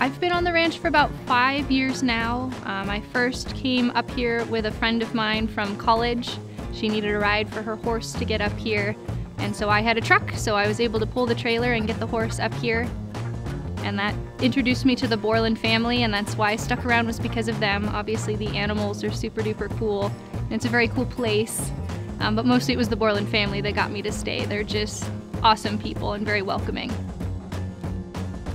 I've been on the ranch for about 5 years now. I first came up here with a friend of mine from college. She needed a ride for her horse to get up here, and so I had a truck, so I was able to pull the trailer and get the horse up here. And that introduced me to the Borland family, and that's why I stuck around, was because of them. Obviously the animals are super duper cool, and it's a very cool place. But mostly it was the Borland family that got me to stay. They're just awesome people and very welcoming.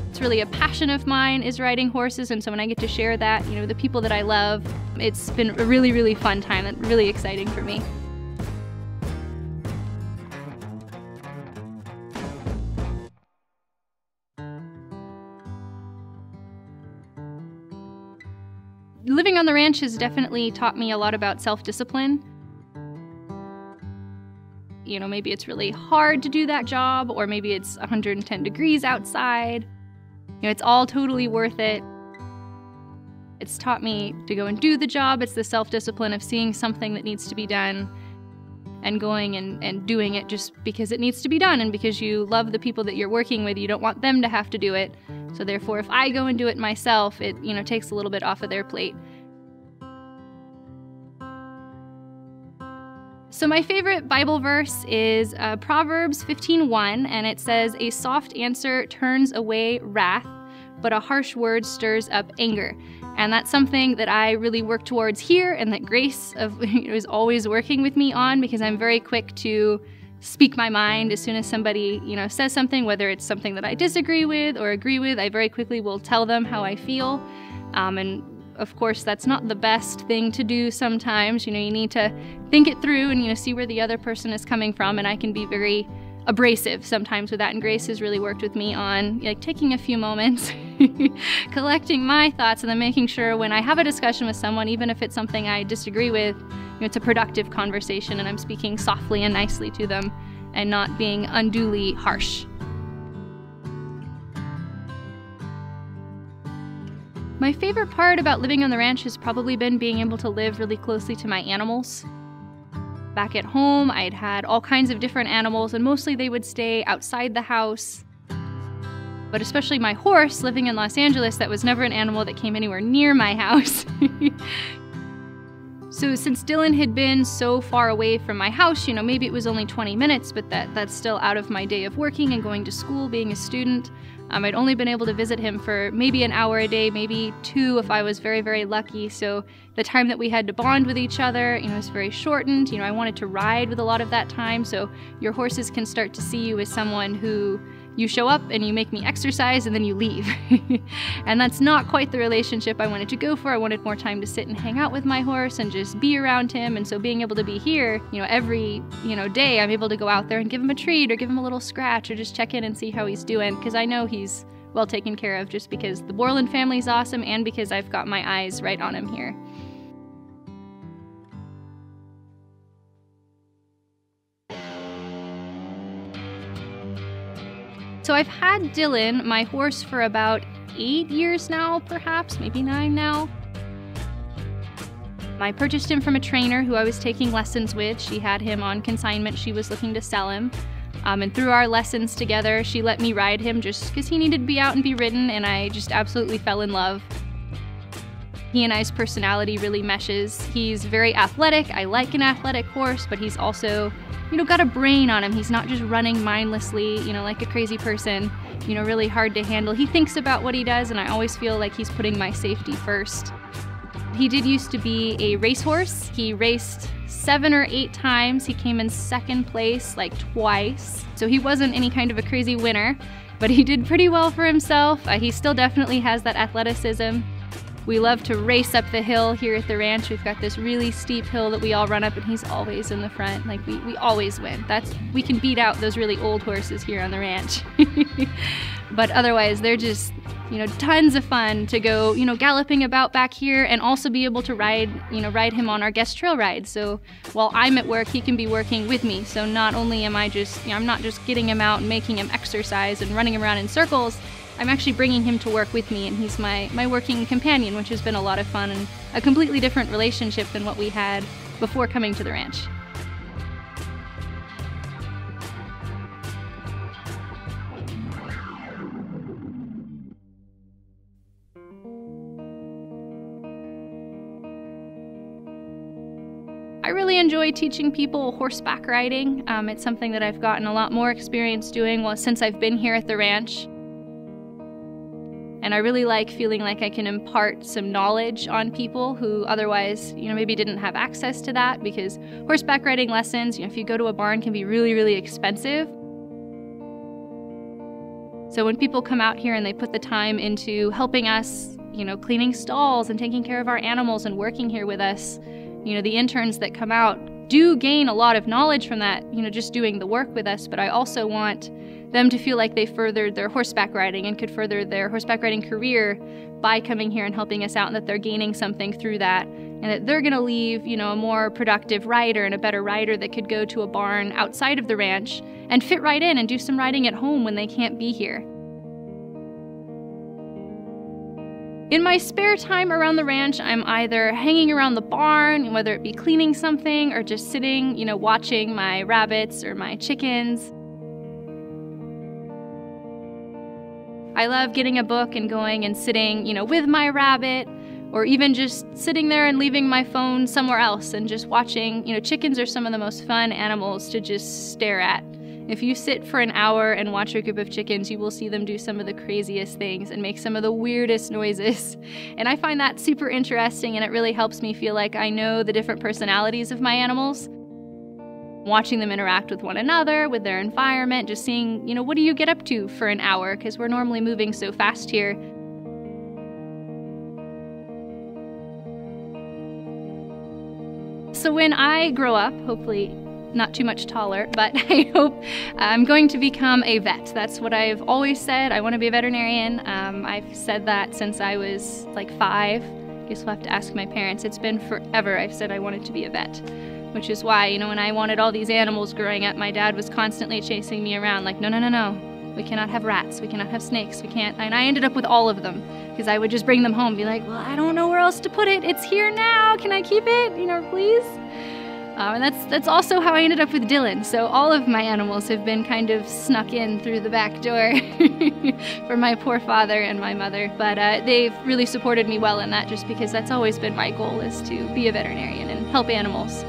It's really a passion of mine, is riding horses, and so when I get to share that, the people that I love, it's been a really, really fun time and really exciting for me. Living on the ranch has definitely taught me a lot about self-discipline. Maybe it's really hard to do that job, or maybe it's 110 degrees outside. It's all totally worth it. It's taught me to go and do the job. It's the self-discipline of seeing something that needs to be done and going and doing it just because it needs to be done, and because you love the people that you're working with. You don't want them to have to do it. So therefore, if I go and do it myself, it takes a little bit off of their plate. So my favorite Bible verse is Proverbs 15:1, and it says, "A soft answer turns away wrath, but a harsh word stirs up anger." And that's something that I really work towards here, and that Grace is always working with me on, because I'm very quick to speak my mind. As soon as somebody says something, whether it's something that I disagree with or agree with, I very quickly will tell them how I feel. And of course, that's not the best thing to do sometimes. You need to think it through and see where the other person is coming from, and I can be very abrasive sometimes with that, and Grace has really worked with me on taking a few moments, collecting my thoughts, and then making sure when I have a discussion with someone, even if it's something I disagree with, it's a productive conversation and I'm speaking softly and nicely to them and not being unduly harsh. My favorite part about living on the ranch has probably been being able to live really closely to my animals. Back at home, I'd had all kinds of different animals, and mostly they would stay outside the house. But especially my horse, living in Los Angeles, that was never an animal that came anywhere near my house. So since Dillon had been so far away from my house, maybe it was only 20 minutes, but that's still out of my day of working and going to school, being a student. I'd only been able to visit him for maybe an hour a day, maybe 2 if I was very, very lucky. So the time that we had to bond with each other, was very shortened. I wanted to ride with a lot of that time, so your horses can start to see you as someone who you show up and you make me exercise and then you leave. And that's not quite the relationship I wanted to go for. I wanted more time to sit and hang out with my horse and just be around him. And so being able to be here, every, day, I'm able to go out there and give him a treat or give him a little scratch or just check in and see how he's doing, because I know he's well taken care of, just because the Borland family's awesome and because I've got my eyes right on him here. So I've had Dillon, my horse, for about 8 years now, perhaps, maybe 9 now. I purchased him from a trainer who I was taking lessons with. She had him on consignment. She was looking to sell him. And through our lessons together, she let me ride him just because he needed to be out and be ridden, and I just absolutely fell in love. He and I's personality really meshes. He's very athletic. I like an athletic horse, but he's also got a brain on him. He's not just running mindlessly, like a crazy person, really hard to handle. He thinks about what he does, and I always feel like he's putting my safety first. He did used to be a racehorse. He raced 7 or 8 times. He came in 2nd place like twice. So he wasn't any kind of a crazy winner, but he did pretty well for himself. He still definitely has that athleticism. We love to race up the hill here at the ranch. We've got this really steep hill that we all run up, and he's always in the front. Like we always win. We can beat out those really old horses here on the ranch. But otherwise, they're just, tons of fun to go, galloping about back here, and also be able to ride him on our guest trail rides. So while I'm at work, he can be working with me. So not only am I just, I'm not just getting him out and making him exercise and running around in circles, I'm actually bringing him to work with me, and he's my working companion, which has been a lot of fun and a completely different relationship than what we had before coming to the ranch. I really enjoy teaching people horseback riding. It's something that I've gotten a lot more experience doing since I've been here at the ranch. And I really like feeling like I can impart some knowledge on people who otherwise, maybe didn't have access to that, because horseback riding lessons, if you go to a barn, can be really, really expensive. So when people come out here and they put the time into helping us, cleaning stalls and taking care of our animals and working here with us, the interns that come out do gain a lot of knowledge from that, just doing the work with us. But I also want them to feel like they furthered their horseback riding and could further their horseback riding career by coming here and helping us out, and that they're gaining something through that, and that they're going to leave, a more productive rider and a better rider that could go to a barn outside of the ranch and fit right in and do some riding at home when they can't be here. In my spare time around the ranch, I'm either hanging around the barn, whether it be cleaning something or just sitting, watching my rabbits or my chickens. I love getting a book and going and sitting, with my rabbit, or even just sitting there and leaving my phone somewhere else and just watching. Chickens are some of the most fun animals to just stare at. If you sit for an hour and watch a group of chickens, you will see them do some of the craziest things and make some of the weirdest noises. And I find that super interesting, and it really helps me feel like I know the different personalities of my animals. Watching them interact with one another, with their environment, just seeing, what do you get up to for an hour? Because we're normally moving so fast here. So when I grow up, hopefully not too much taller, but I hope I'm going to become a vet. That's what I've always said. I want to be a veterinarian. I've said that since I was like 5. I guess we'll have to ask my parents. It's been forever I've said I wanted to be a vet. Which is why, when I wanted all these animals growing up, my dad was constantly chasing me around like, no, we cannot have rats, we cannot have snakes, we can't. And I ended up with all of them, because I would just bring them home and be like, well, I don't know where else to put it. It's here now. Can I keep it? Please? And that's also how I ended up with Dillon. So all of my animals have been kind of snuck in through the back door for my poor father and my mother. But they've really supported me well in that, just because that's always been my goal, is to be a veterinarian and help animals.